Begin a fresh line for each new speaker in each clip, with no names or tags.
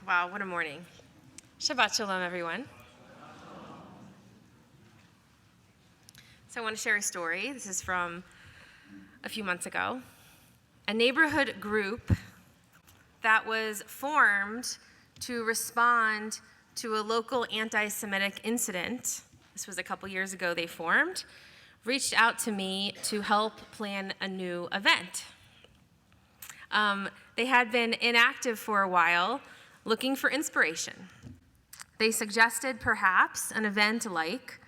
Wow, what a morning. Shabbat Shalom, everyone. So I want to share a story. This is from a few months ago. A neighborhood group that was formed to respond to a local anti-Semitic incident. This was a couple years ago they formed, reached out to me to help plan a new event. They had been inactive for a while, looking for inspiration. They suggested perhaps an event like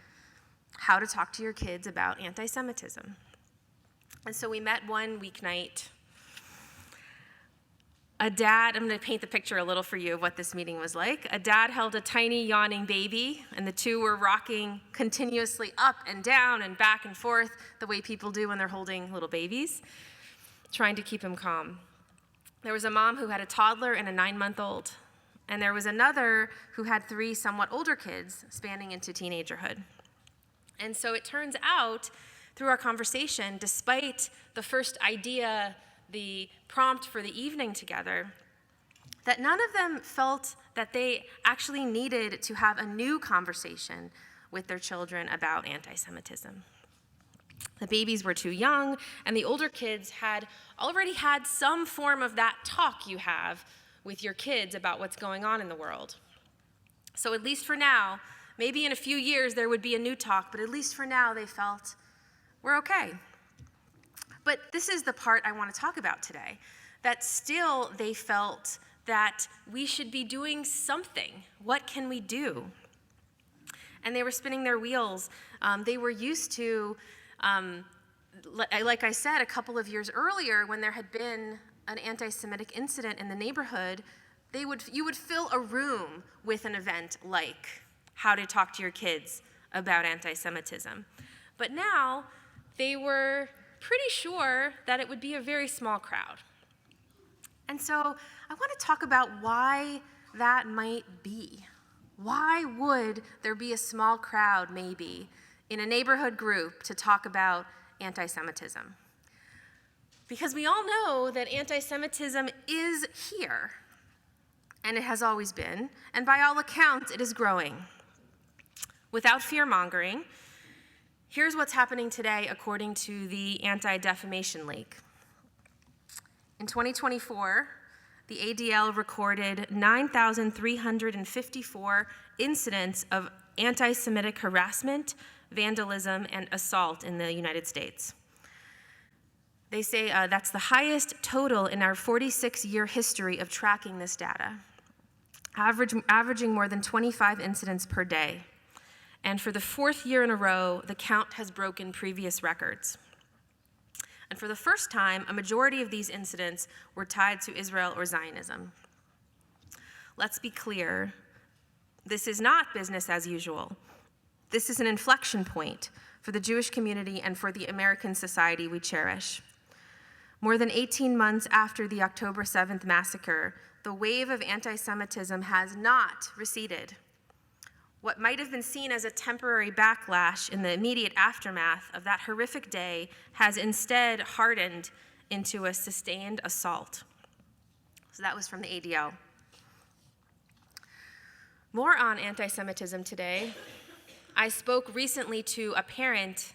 how to talk to your kids about anti-Semitism. And so we met one weeknight. I'm going to paint the picture a little for you of what this meeting was like. A dad held a tiny yawning baby, and the two were rocking continuously up and down and back and forth the way people do when they're holding little babies, trying to keep him calm. There was a mom who had a toddler and a 9-month-old. And there was another who had 3 somewhat older kids spanning into teenagerhood. And so it turns out, through our conversation, despite the first idea, the prompt for the evening together, that none of them felt that they actually needed to have a new conversation with their children about anti-Semitism. The babies were too young, and the older kids had already had some form of that talk you have with your kids about what's going on in the world. So at least for now, maybe in a few years there would be a new talk, but at least for now they felt, we're okay. But this is the part I want to talk about today, that still they felt that we should be doing something. What can we do? And they were spinning their wheels. They were used to, like I said, a couple of years earlier when there had been an anti-Semitic incident in the neighborhood, you would fill a room with an event like how to talk to your kids about anti-Semitism. But now they were pretty sure that it would be a very small crowd. And so I want to talk about why that might be. Why would there be a small crowd, maybe, in a neighborhood group to talk about anti-Semitism? Because we all know that anti-Semitism is here, and it has always been, and by all accounts, it is growing. Without fear-mongering, here's what's happening today according to the Anti-Defamation League. In 2024, the ADL recorded 9,354 incidents of anti-Semitic harassment, vandalism, and assault in the United States. They say that's the highest total in our 46-year history of tracking this data, averaging more than 25 incidents per day. And for the 4th year in a row, the count has broken previous records. And for the first time, a majority of these incidents were tied to Israel or Zionism. Let's be clear, this is not business as usual. This is an inflection point for the Jewish community and for the American society we cherish. More than 18 months after the October 7th massacre, the wave of anti-Semitism has not receded. What might have been seen as a temporary backlash in the immediate aftermath of that horrific day has instead hardened into a sustained assault. So that was from the ADL. More on anti-Semitism today. I spoke recently to a parent,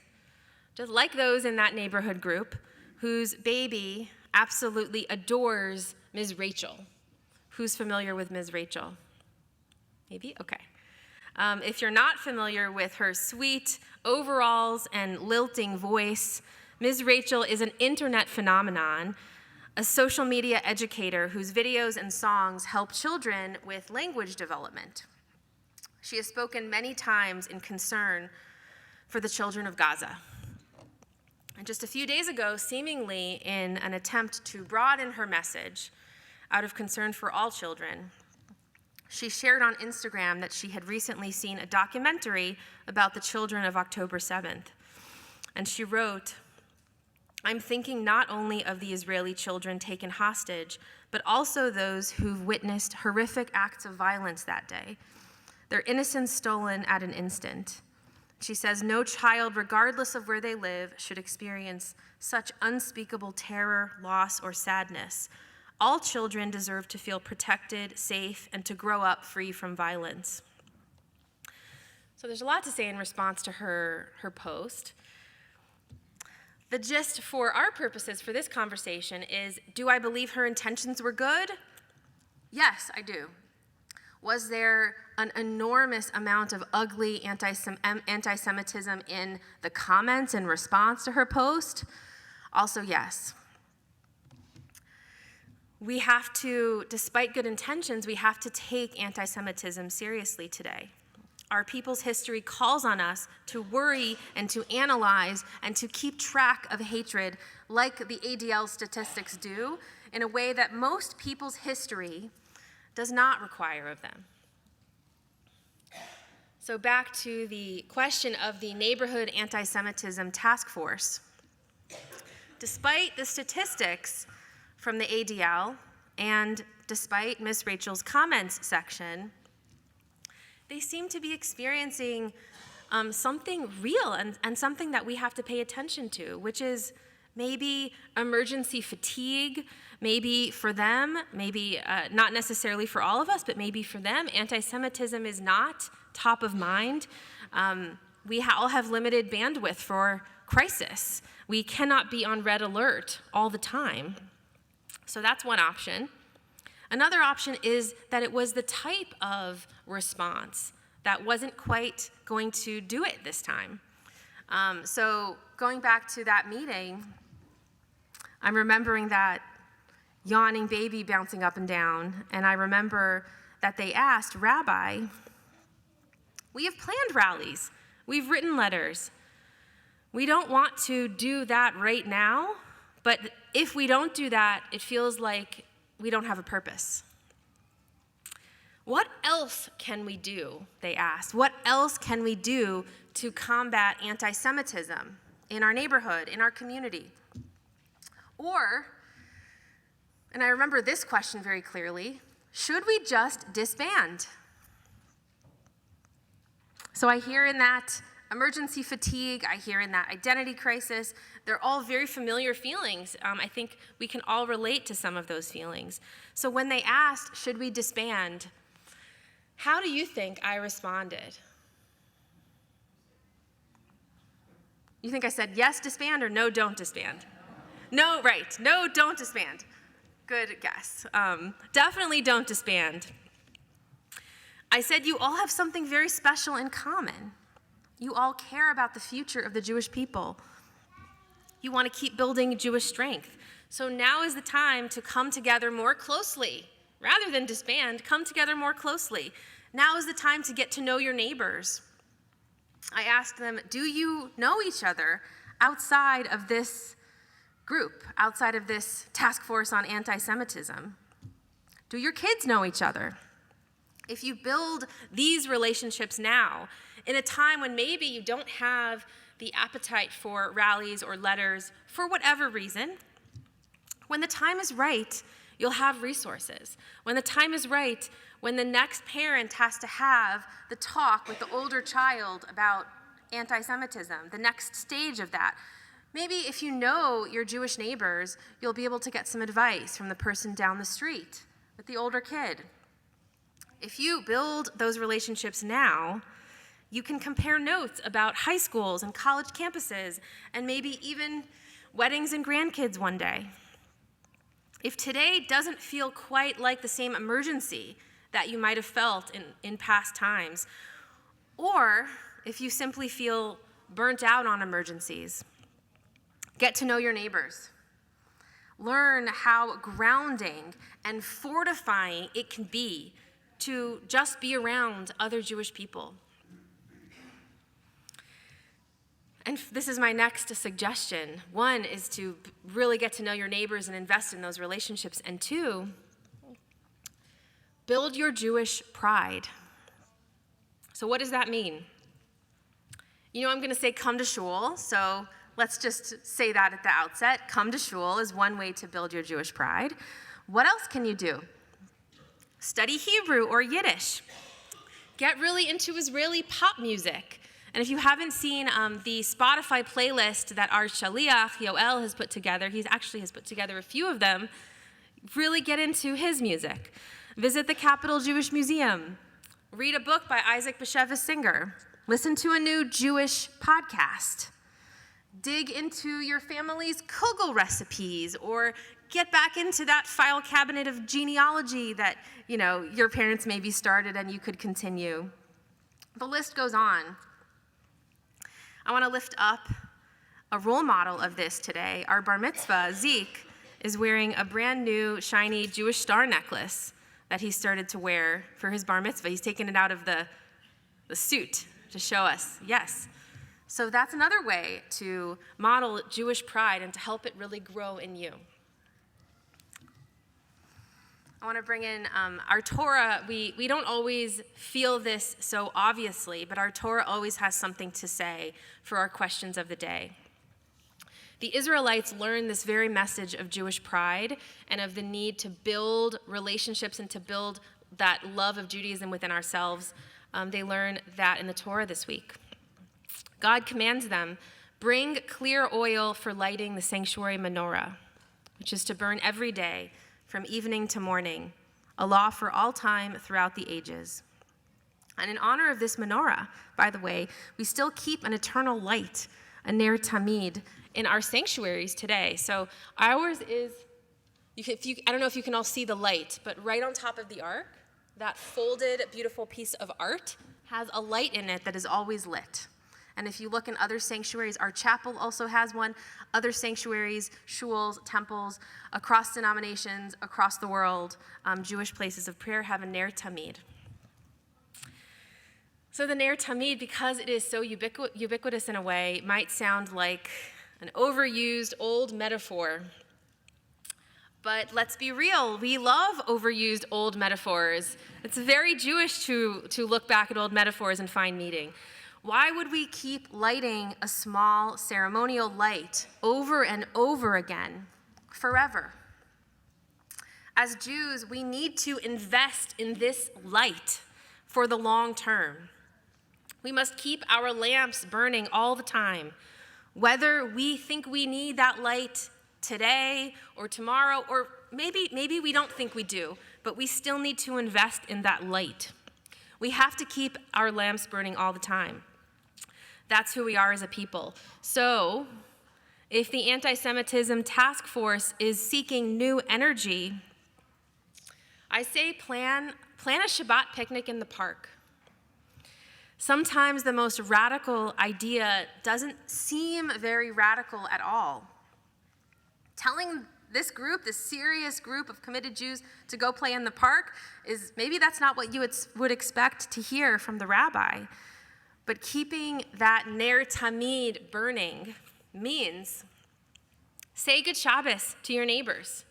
just like those in that neighborhood group, whose baby absolutely adores Ms. Rachel. Who's familiar with Ms. Rachel? Maybe? Okay. If you're not familiar with her sweet overalls and lilting voice, Ms. Rachel is an internet phenomenon, a social media educator whose videos and songs help children with language development. She has spoken many times in concern for the children of Gaza. And just a few days ago, seemingly in an attempt to broaden her message out of concern for all children, she shared on Instagram that she had recently seen a documentary about the children of October 7th. And she wrote, "I'm thinking not only of the Israeli children taken hostage, but also those who've witnessed horrific acts of violence that day. Their innocence stolen at an instant." She says, "No child, regardless of where they live, should experience such unspeakable terror, loss, or sadness. All children deserve to feel protected, safe, and to grow up free from violence. So there's a lot to say in response to her post. The gist for our purposes for this conversation is, do I believe her intentions were good? Yes, I do. Was there an enormous amount of ugly anti-Semitism in the comments in response to her post? Also, yes. We have to, despite good intentions, we have to take anti-Semitism seriously today. Our people's history calls on us to worry and to analyze and to keep track of hatred like the ADL statistics do in a way that most people's history does not require of them. So back to the question of the Neighborhood Anti-Semitism Task Force. Despite the statistics from the ADL and despite Ms. Rachel's comments section, they seem to be experiencing something real and something that we have to pay attention to, which is maybe emergency fatigue, maybe for them, maybe not necessarily for all of us, but maybe for them, anti-Semitism is not top of mind. We all have limited bandwidth for crisis. We cannot be on red alert all the time. So that's one option. Another option is that it was the type of response that wasn't quite going to do it this time. So going back to that meeting, I'm remembering that yawning baby bouncing up and down, and I remember that they asked, Rabbi, we have planned rallies, we've written letters. We don't want to do that right now, but if we don't do that, it feels like we don't have a purpose. What else can we do, they asked. What else can we do to combat anti-Semitism in our neighborhood, in our community? Or, and I remember this question very clearly, should we just disband? So I hear in that emergency fatigue, I hear in that identity crisis, they're all very familiar feelings. I think we can all relate to some of those feelings. So when they asked, should we disband, how do you think I responded? You think I said yes, disband, or no, don't disband? No, right, no, don't disband. Good guess. Definitely don't disband. I said you all have something very special in common. You all care about the future of the Jewish people. You want to keep building Jewish strength. So now is the time to come together more closely. Rather than disband, come together more closely. Now is the time to get to know your neighbors. I asked them, do you know each other outside of this group, outside of this task force on anti-Semitism? Do your kids know each other? If you build these relationships now, in a time when maybe you don't have the appetite for rallies or letters for whatever reason, when the time is right, you'll have resources. When the time is right, when the next parent has to have the talk with the older child about anti-Semitism, the next stage of that, maybe if you know your Jewish neighbors, you'll be able to get some advice from the person down the street with the older kid. If you build those relationships now, you can compare notes about high schools and college campuses and maybe even weddings and grandkids one day. If today doesn't feel quite like the same emergency that you might have felt in past times, or if you simply feel burnt out on emergencies, get to know your neighbors. Learn how grounding and fortifying it can be to just be around other Jewish people. And this is my next suggestion. One is to really get to know your neighbors and invest in those relationships. And two, build your Jewish pride. So what does that mean? You know, I'm going to say come to shul, so let's just say that at the outset. Come to shul is one way to build your Jewish pride. What else can you do? Study Hebrew or Yiddish. Get really into Israeli pop music. And if you haven't seen the Spotify playlist that our Shaliach, Yoel, has put together, he actually has put together a few of them, Really get into his music. Visit the Capitol Jewish Museum. Read a book by Isaac Bashevis Singer. Listen to a new Jewish podcast. Dig into your family's kugel recipes, or get back into that file cabinet of genealogy that, your parents maybe started and you could continue. The list goes on. I want to lift up a role model of this today. Our bar mitzvah, Zeke, is wearing a brand new shiny Jewish star necklace that he started to wear for his bar mitzvah. He's taken it out of the suit to show us. Yes. So that's another way to model Jewish pride and to help it really grow in you. I want to bring in our Torah. We don't always feel this so obviously, but our Torah always has something to say for our questions of the day. The Israelites learned this very message of Jewish pride and of the need to build relationships and to build that love of Judaism within ourselves. They learn that in the Torah this week. God commands them, bring clear oil for lighting the sanctuary menorah, which is to burn every day from evening to morning, a law for all time throughout the ages. And in honor of this menorah, by the way, we still keep an eternal light, a ner tamid, in our sanctuaries today. So ours is, I don't know if you can all see the light, but right on top of the ark, that folded, beautiful piece of art has a light in it that is always lit. And if you look in other sanctuaries, our chapel also has one. Other sanctuaries, shuls, temples, across denominations, across the world, Jewish places of prayer have a ner tamid. So the ner tamid, because it is so ubiquitous in a way, might sound like an overused old metaphor. But let's be real, we love overused old metaphors. It's very Jewish to look back at old metaphors and find meaning. Why would we keep lighting a small ceremonial light over and over again, forever? As Jews, we need to invest in this light for the long term. We must keep our lamps burning all the time, whether we think we need that light today or tomorrow, or maybe we don't think we do, but we still need to invest in that light. We have to keep our lamps burning all the time. That's who we are as a people. So, if the anti-Semitism task force is seeking new energy, I say plan a Shabbat picnic in the park. Sometimes the most radical idea doesn't seem very radical at all. Telling this serious group of committed Jews to go play in the park maybe that's not what you would expect to hear from the rabbi. But keeping that ner tamid burning means say good Shabbos to your neighbors.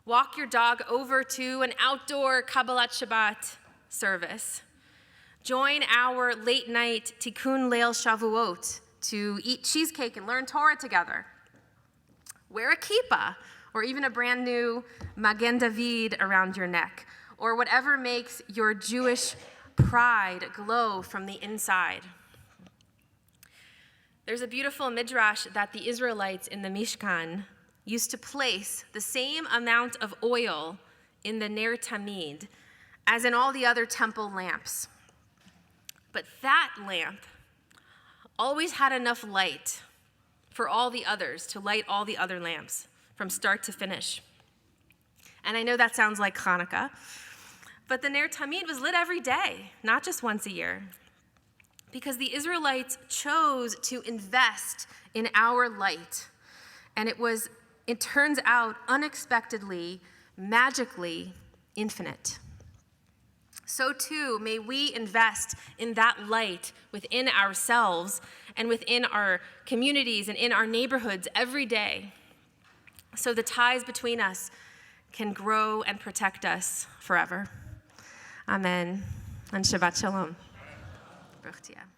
Walk your dog over to an outdoor Kabbalat Shabbat service. Join our late night Tikkun Leil Shavuot to eat cheesecake and learn Torah together. Wear a kippah or even a brand new Magen David around your neck, or whatever makes your Jewish pride glow from the inside. There's a beautiful midrash that the Israelites in the Mishkan used to place the same amount of oil in the ner tamid as in all the other temple lamps. But that lamp always had enough light for all the others to light all the other lamps from start to finish. And I know that sounds like Hanukkah, but the ner tamid was lit every day, not just once a year, because the Israelites chose to invest in our light. And it turns out, unexpectedly, magically infinite. So too, may we invest in that light within ourselves and within our communities and in our neighborhoods every day, so the ties between us can grow and protect us forever. Amen. And Shabbat Shalom. Baruch Tiyah.